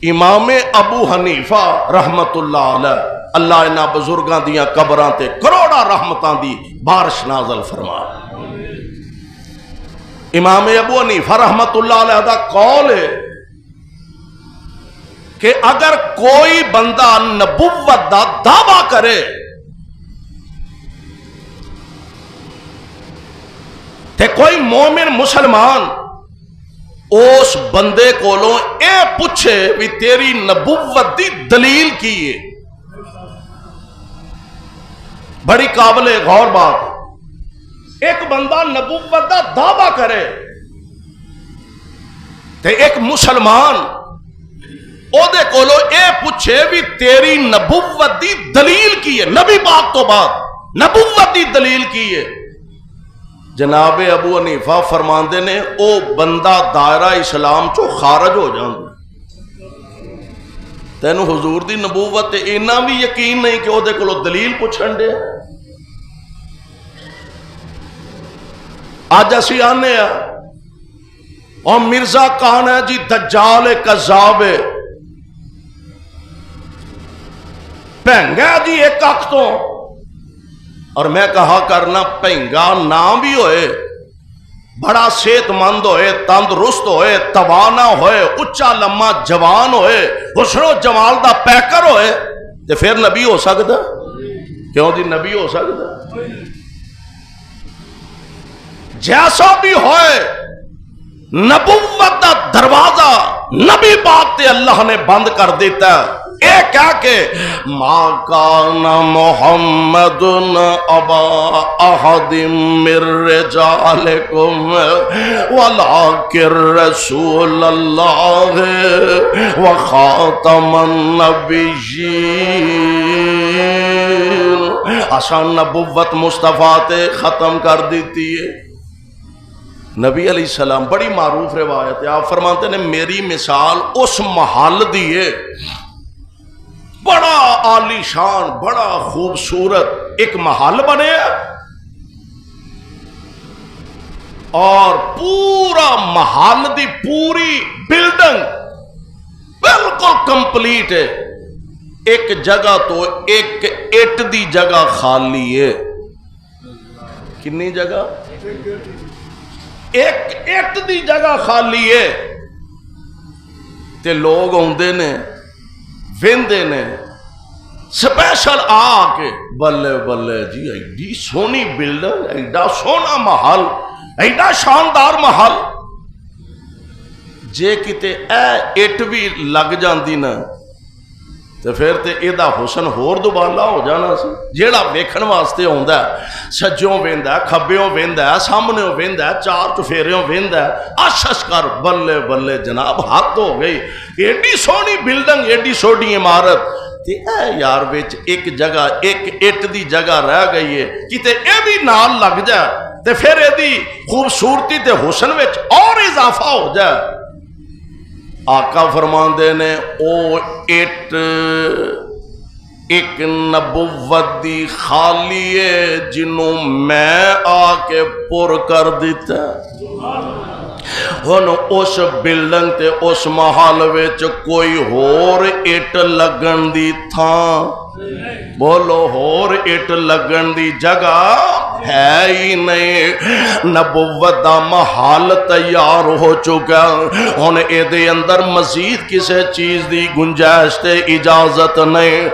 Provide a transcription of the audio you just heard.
امام ابو حنیفہ رحمت اللہ علیہ، اللہ انہاں بزرگاں دیاں قبراں تے کروڑا رحمتاں دی بارش نازل فرما۔ امام ابو حنیفہ رحمت اللہ علیہ دا قول ہے کہ اگر کوئی بندہ نبوت دا دعویٰ کرے تے کوئی مومن مسلمان اس بندے کولوں اے پوچھے بھی تیری نبوت دی دلیل کی ہے، بڑی قابل غور بات۔ ایک بندہ نبوت دا دعویٰ کرے تے ایک مسلمان او دے کولو اے پوچھے بھی تیری نبوت دی دلیل کی ہے، نبی پاک تو بعد نبوت دی دلیل کی ہے، جناب ابو حنیفہ فرماندے نے او بندہ دائرہ اسلام چو خارج ہو جاندے۔ تینو حضور دی نبوت تے اینا بھی یقین نہیں کہ او دے کولو دلیل پوچھن دے۔ آج اسی آنے اور مرزا کہان ہے جی دجال کذاب ہے، پہنگا جی ایک اک تو، اور میں کہا کرنا پہنگا نہ بھی ہوئے، بڑا صحت مند ہوئے، تندرست ہوئے، توانا ہوئے، اچا لمحہ جوان ہوئے، حسن و جمال دا پیکر ہوئے تے پھر نبی ہو سکتا؟ کیوں دی نبی ہو سکتا؟ جیسا بھی ہوئے نبوت دا دروازہ نبی پاک تے اللہ نے بند کر دیتا ہے۔ اے کیا کہ ما کان محمد ابا احد من رجالکم ولکن رسول اللہ وخاتم النبیین۔ آسان نبوت مصطفیٰ تے ختم کر دیتی ہے۔ نبی علیہ السلام بڑی معروف روایت ہے، آپ فرماتے ہیں میری مثال اس محل دیئے، بڑا عالی شان بڑا خوبصورت ایک محل بنے اور پورا محل دی پوری بلڈنگ بالکل کمپلیٹ ہے، ایک جگہ تو ایک اٹ دی جگہ خالی ہے۔ کنی جگہ؟ ایک اٹ دی جگہ خالی ہے تے لوگ ہوندے نے ویندے نے سپیشل آ کے بلے بلے جی ایڈی سونی بلڈنگ، ایڈا سونا محل، ایڈا شاندار محل، جے کتے اے اٹ بھی لگ جاندی نا تے پھر تے ایدہ حسن ہور دوبالا ہو جانا سی۔ جیڑا ویکھن واسطے ہوندا ہے سجوں ویندا ہے، کھبیوں ویندا ہے، سامنےوں ویندا ہے، چار چفیریوں ویندا ہے، اشش کر بلے بلے جناب حد ہو گئی، ایڈی سونی بلڈنگ، ایڈی سونی عمارت تے اے یار وچ ایک جگہ ایک اٹ دی جگہ رہ گئی ہے، کتے اے بھی نال لگ جائے تے پھر ایدی خوبصورتی تے حسن وچ اور اضافہ ہو جائے۔ آقا فرماندے نے او اٹ ایک نبوت دی خالی ہے جنوں میں آ کے پر کر دیتا۔ ہن اس بلڈنگ تے اس محل وچ کوئی ہور اٹ لگن دی تھاں، بولو ہور اٹ لگن دی جگہ ہے ہی نہیں، نبوت دا محل تیار ہو چکا، ہن اے دے اندر مزید کسے چیز دی گنجائش تے اجازت نہیں۔